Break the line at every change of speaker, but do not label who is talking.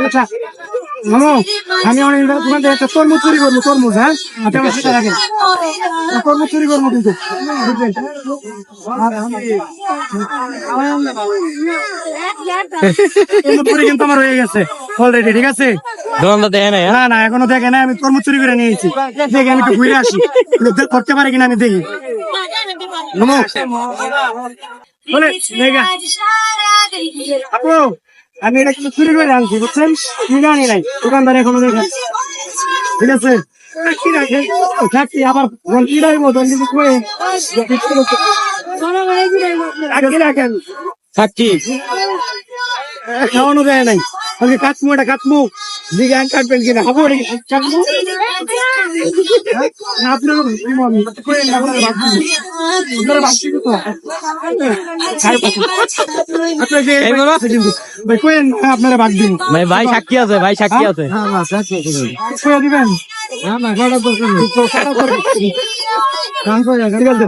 আচ্ছা মামু, আমি অনেক দোকান থেকে একটা তরমুজ চুরি করবো, তরমুজ। হ্যাঁ আপনি আমার সাথে রাখেন, তরমুজ চুরি করবো কিন্তু কিন্তু আমার হয়ে গেছে অলরেডি। ঠিক আছে,
দোকানটা দেখে নাই।
না না এখনো দেখে না, আমি তরমুজ চুরি করে নিয়েছি। দেখি আমি একটু ঘুরে আসি, করতে পারি কিনা আমি দেখি। আপু আমি এটা কিন্তু চুরি করে আনছি, বুঝছেন? কিনে আনি নাই, দোকানদার এখনো দেখেন। ঠিক আছে, আবার রাখেন
সাক্ষী
খাওয়ানো দেয় নাই। আমি কাটমু, এটা কাটমু, দিকে কাটবেন কিনা হবো কাটবো আপনার আপনারা বাদ দিন।
ভাই সাক্ষী আছে, ভাই সাক্ষী আছে।
দিবেন ঠিক আছে।